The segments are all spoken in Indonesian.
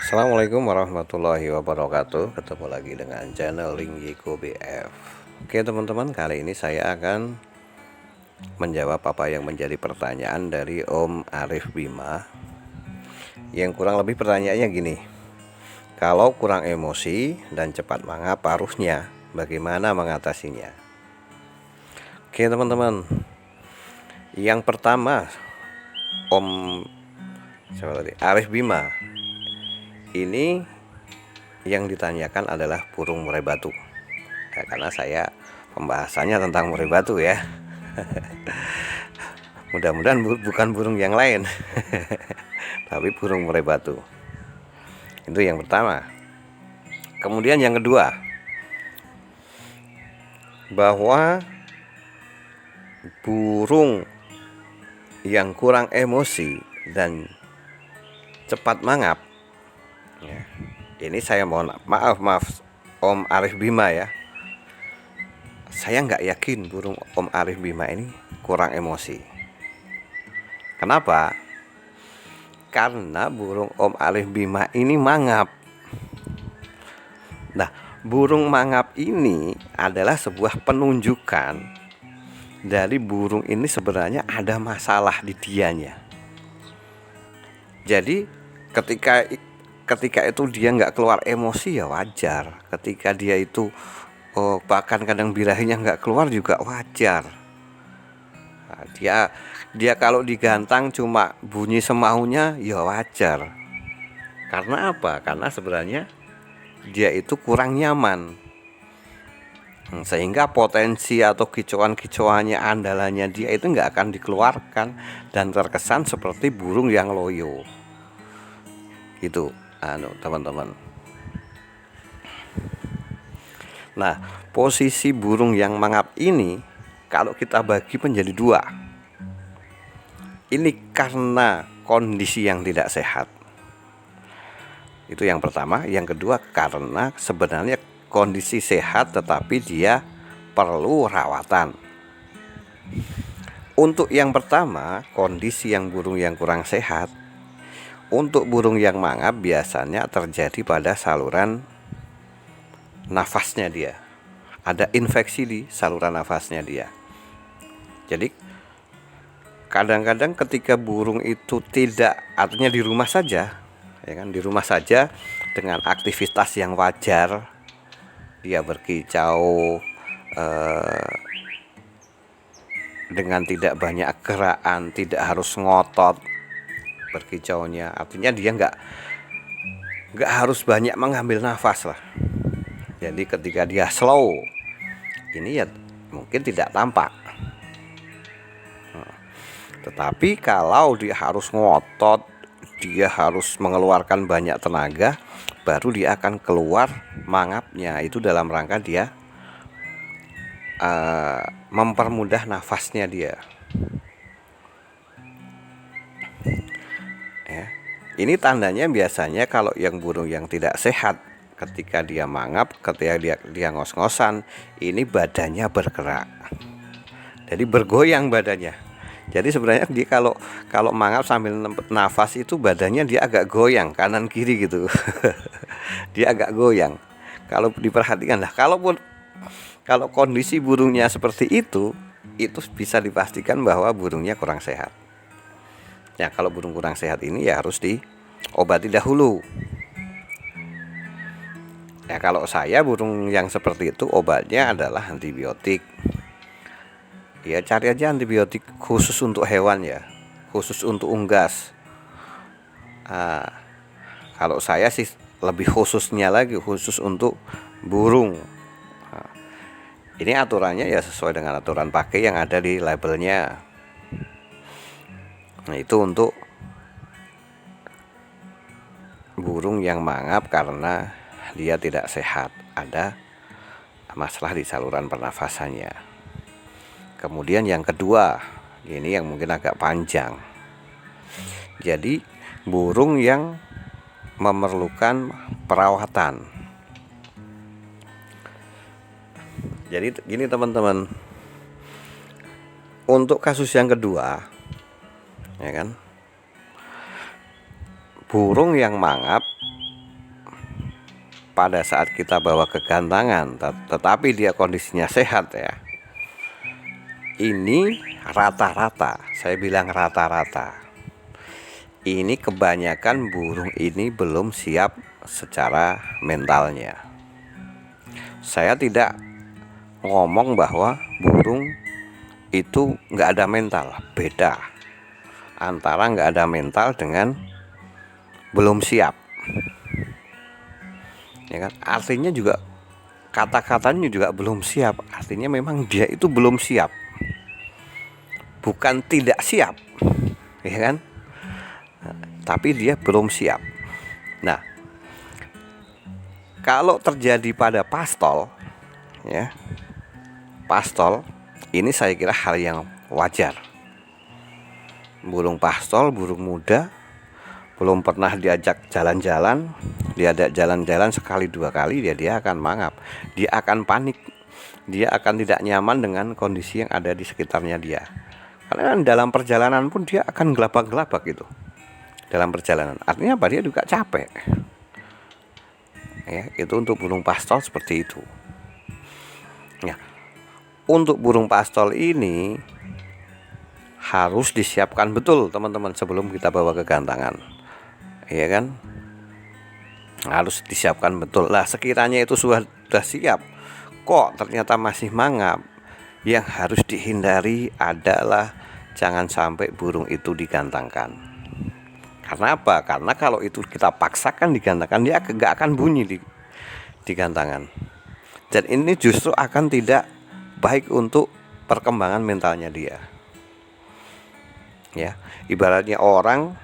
Assalamualaikum warahmatullahi wabarakatuh. Ketemu lagi dengan channel Lingyiko BF. Oke teman-teman, kali ini saya akan menjawab apa yang menjadi pertanyaan dari Om Arif Bima. Yang kurang lebih pertanyaannya gini: kalau kurang emosi dan cepat mangap harusnya bagaimana mengatasinya? Oke teman-teman, yang pertama Om Arif Bima ini yang ditanyakan adalah burung murai batu ya, karena saya pembahasannya tentang murai batu ya. Mudah-mudahan bukan burung yang lain tapi burung murai batu. Itu yang pertama. Kemudian yang kedua, bahwa burung yang kurang emosi dan cepat mangap ya, ini saya mohon maaf Om Arif Bima ya, saya nggak yakin burung Om Arif Bima ini kurang emosi. Kenapa? Karena burung Om Arif Bima ini mangap. Nah, burung mangap ini adalah sebuah penunjukan dari burung ini sebenarnya ada masalah di dianya. Jadi ketika itu dia nggak keluar emosi ya wajar. Ketika dia itu bahkan kadang birahinya nggak keluar juga wajar. Nah, dia kalau digantang cuma bunyi semaunya ya wajar. Karena apa? Karena sebenarnya dia itu kurang nyaman, sehingga potensi atau kicauan-kicauannya andalannya dia itu nggak akan dikeluarkan dan terkesan seperti burung yang loyo. Itu teman-teman. Nah, posisi burung yang mangap ini kalau kita bagi menjadi dua, ini karena kondisi yang tidak sehat. Itu yang pertama. Yang kedua, karena sebenarnya kondisi sehat tetapi dia perlu rawatan. Untuk yang pertama, kondisi yang burung yang kurang sehat, untuk burung yang mangap biasanya terjadi pada saluran nafasnya dia. Ada infeksi di saluran nafasnya dia. Jadi kadang-kadang ketika burung itu tidak, artinya di rumah saja, ya kan, di rumah saja dengan aktivitas yang wajar, dia berkicau dengan tidak banyak gerakan, tidak harus ngotot berkicaunya, artinya dia nggak harus banyak mengambil nafas lah. Jadi ketika dia slow, ini ya mungkin tidak tampak. Tetapi kalau dia harus ngotot, dia harus mengeluarkan banyak tenaga, baru dia akan keluar mangapnya. Itu dalam rangka dia mempermudah nafasnya dia ya. Ini tandanya biasanya kalau yang burung yang tidak sehat, ketika dia mangap, ketika dia ngos-ngosan, ini badannya bergerak, jadi bergoyang badannya. Jadi sebenarnya dia kalau mangap sambil nafas itu badannya dia agak goyang kanan kiri gitu. Dia agak goyang. Kalau diperhatikan lah, kalau kondisi burungnya seperti itu bisa dipastikan bahwa burungnya kurang sehat. Ya, kalau burung kurang sehat ini ya harus diobati dahulu. Ya, kalau saya burung yang seperti itu obatnya adalah antibiotik. Ya cari aja antibiotik khusus untuk hewan ya, khusus untuk unggas. Kalau saya sih lebih khususnya lagi khusus untuk burung. Ini aturannya ya sesuai dengan aturan pakai yang ada di labelnya. Nah, itu untuk burung yang mangap karena dia tidak sehat, ada masalah di saluran pernafasannya. Kemudian yang kedua, ini yang mungkin agak panjang. Jadi burung yang memerlukan perawatan. Jadi gini teman-teman, untuk kasus yang kedua, ya kan, burung yang mangap pada saat kita bawa ke gantangan, tetapi dia kondisinya sehat ya, ini rata-rata, saya bilang rata-rata, ini kebanyakan burung ini belum siap secara mentalnya. Saya tidak ngomong bahwa burung itu nggak ada mental. Beda antara nggak ada mental dengan belum siap, ya kan? Artinya juga kata-katanya juga belum siap. Artinya memang dia itu belum siap, bukan tidak siap, ya kan? Tapi dia belum siap. Nah, kalau terjadi pada pastol, ya, pastol ini saya kira hal yang wajar. Burung pastol, burung muda, belum pernah diajak jalan-jalan, diajak jalan-jalan sekali dua kali, dia akan mangap, dia akan panik, dia akan tidak nyaman dengan kondisi yang ada di sekitarnya dia. Karena dalam perjalanan pun dia akan gelabak-gelabak gitu. Dalam perjalanan, artinya apa? Dia juga capek. Ya, itu untuk burung pastol seperti itu. Ya, untuk burung pastol ini harus disiapkan betul teman-teman sebelum kita bawa ke gantangan, ya kan? Harus disiapkan betul. Lah sekiranya itu sudah siap, kok ternyata masih mangap, yang harus dihindari adalah jangan sampai burung itu digantangkan. Karena apa? Karena kalau itu kita paksakan digantangkan, dia nggak akan bunyi di gantangan. Dan ini justru akan tidak baik untuk perkembangan mentalnya dia. Ya, ibaratnya orang,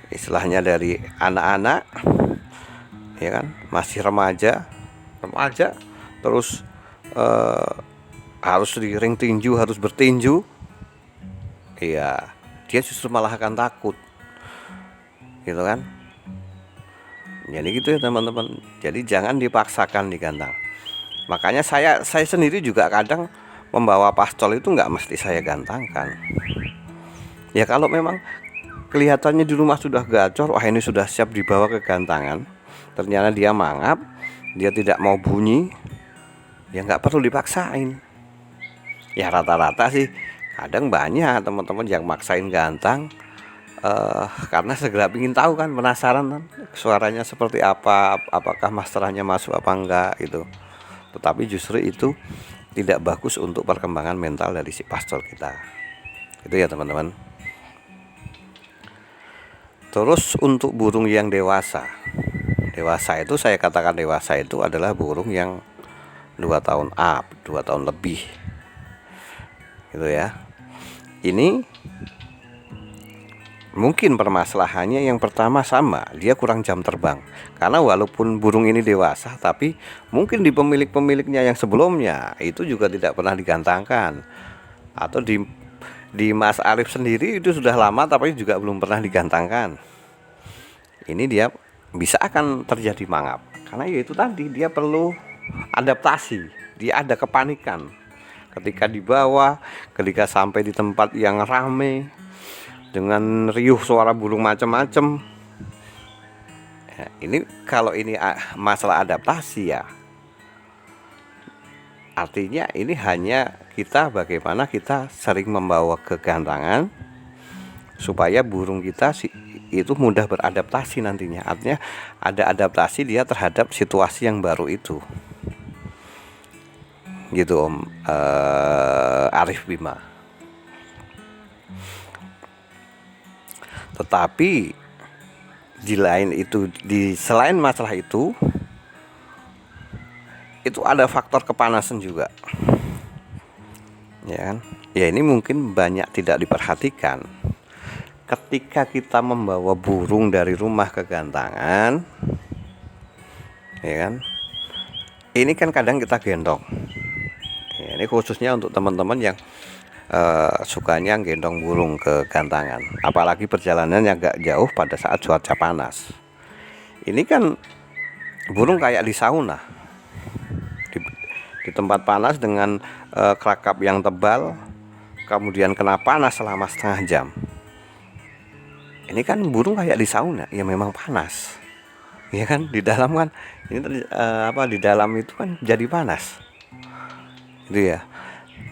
istilahnya dari anak-anak, ya kan, masih remaja, terus harus di ring tinju, harus bertinju, ya dia justru malah akan takut, gitu kan. Jadi gitu ya teman-teman. Jadi jangan dipaksakan di kandang. Makanya saya sendiri juga kadang membawa pastol itu nggak mesti saya gantangkan. Ya kalau memang kelihatannya di rumah sudah gacor, wah ini sudah siap dibawa ke gantangan, ternyata dia mangap, dia tidak mau bunyi, ya nggak perlu dipaksain. Ya rata-rata sih kadang banyak teman-teman yang maksain gantang, karena segera ingin tahu kan, penasaran kan suaranya seperti apa, apakah masternya masuk apa enggak gitu. Tetapi justru itu tidak bagus untuk perkembangan mental dari si pastol kita. Itu ya teman-teman. Terus untuk burung yang dewasa itu saya katakan dewasa itu adalah burung yang 2 tahun up, 2 tahun lebih, gitu ya. Ini mungkin permasalahannya yang pertama sama, dia kurang jam terbang. Karena walaupun burung ini dewasa, tapi mungkin di pemiliknya yang sebelumnya itu juga tidak pernah digantangkan. Atau di Mas Arif sendiri itu sudah lama tapi juga belum pernah digantangkan. Ini dia bisa akan terjadi mangap. Karena ya itu tadi, dia perlu adaptasi, dia ada kepanikan ketika dibawa, ketika sampai di tempat yang ramai dengan riuh suara burung macam-macam. Ya, ini kalau ini masalah adaptasi ya, artinya ini hanya kita bagaimana kita sering membawa ke gantangan supaya burung kita itu mudah beradaptasi nantinya. Artinya ada adaptasi dia terhadap situasi yang baru itu, gitu Om Arif Bima. Tetapi selain masalah itu ada faktor kepanasan juga, ya kan? Ya ini mungkin banyak tidak diperhatikan. Ketika kita membawa burung dari rumah ke gantangan, ya kan? Ini kan kadang kita gendong. Ya, ini khususnya untuk teman-teman yang sukanya gendong burung ke gantangan, apalagi perjalanannya agak jauh pada saat cuaca panas. Ini kan burung kayak di sauna, di tempat panas dengan kerakap yang tebal, kemudian kena panas selama setengah jam. Ini kan burung kayak di sauna, ya memang panas, ya kan, di dalam kan ini di dalam itu kan jadi panas gitu ya.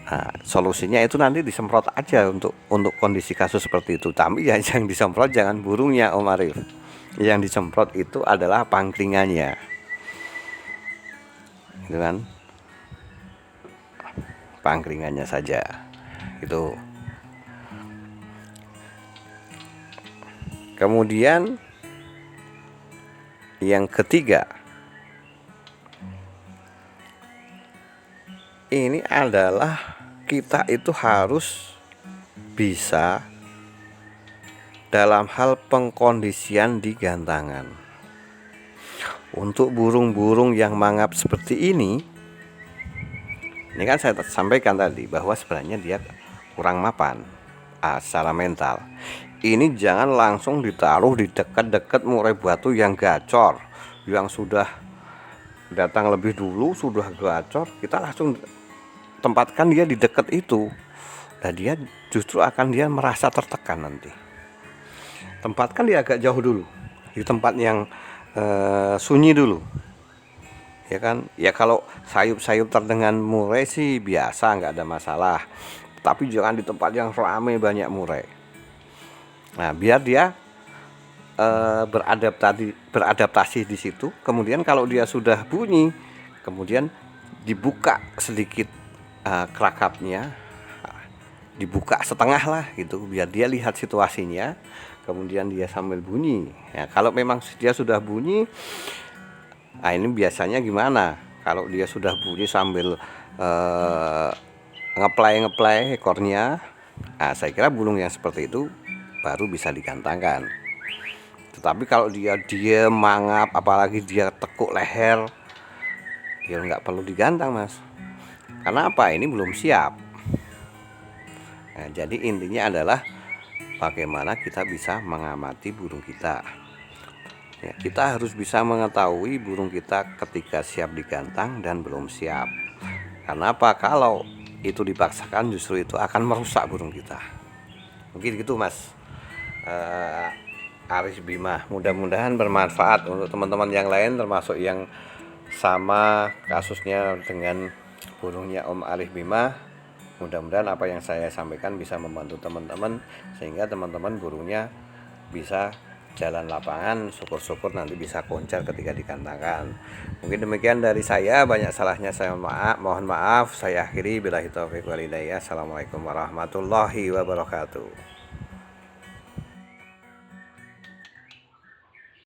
Nah, solusinya itu nanti disemprot aja untuk kondisi kasus seperti itu. Tapi ya yang disemprot jangan burungnya Om Arif. Yang disemprot itu adalah pangkringannya, gitu kan? Pangkringannya saja. Itu. Kemudian yang ketiga, ini adalah kita itu harus bisa dalam hal pengkondisian di gantangan. Untuk burung-burung yang mangap seperti ini kan saya sampaikan tadi bahwa sebenarnya dia kurang mapan secara mental. Ini jangan langsung ditaruh di dekat-dekat murai batu yang gacor, yang sudah datang lebih dulu, sudah gacor, kita langsung tempatkan dia di dekat itu. Nah, dia justru akan dia merasa tertekan nanti. Tempatkan dia agak jauh dulu, di tempat yang sunyi dulu, ya kan. Ya kalau sayup-sayup terdengar murai sih biasa, nggak ada masalah. Tapi jangan di tempat yang ramai banyak murai. Nah, biar dia beradaptasi di situ. Kemudian kalau dia sudah bunyi, kemudian dibuka sedikit kerakapnya, dibuka setengah lah gitu, biar dia lihat situasinya. Kemudian dia sambil bunyi. Ya, kalau memang dia sudah bunyi, nah ini biasanya gimana? Kalau dia sudah bunyi sambil ngeplay ekornya, nah saya kira burung yang seperti itu baru bisa digantangkan. Tetapi kalau dia diem mangap, apalagi dia tekuk leher, ya nggak perlu digantang mas. Karena apa? Ini belum siap. Nah, jadi intinya adalah bagaimana kita bisa mengamati burung kita. Ya, kita harus bisa mengetahui burung kita ketika siap digantang dan belum siap. Karena apa? Kalau itu dipaksakan justru itu akan merusak burung kita. Mungkin gitu mas Arif Bima. Mudah-mudahan bermanfaat untuk teman-teman yang lain, termasuk yang sama kasusnya dengan burungnya Om Arif Bima. Mudah-mudahan apa yang saya sampaikan bisa membantu teman-teman, sehingga teman-teman burungnya bisa jalan lapangan. Syukur-syukur nanti bisa koncer ketika digantangkan. Mungkin demikian dari saya, banyak salahnya saya mohon maaf. Saya akhiri, billahi taufiq wal hidayah. Assalamualaikum warahmatullahi wabarakatuh.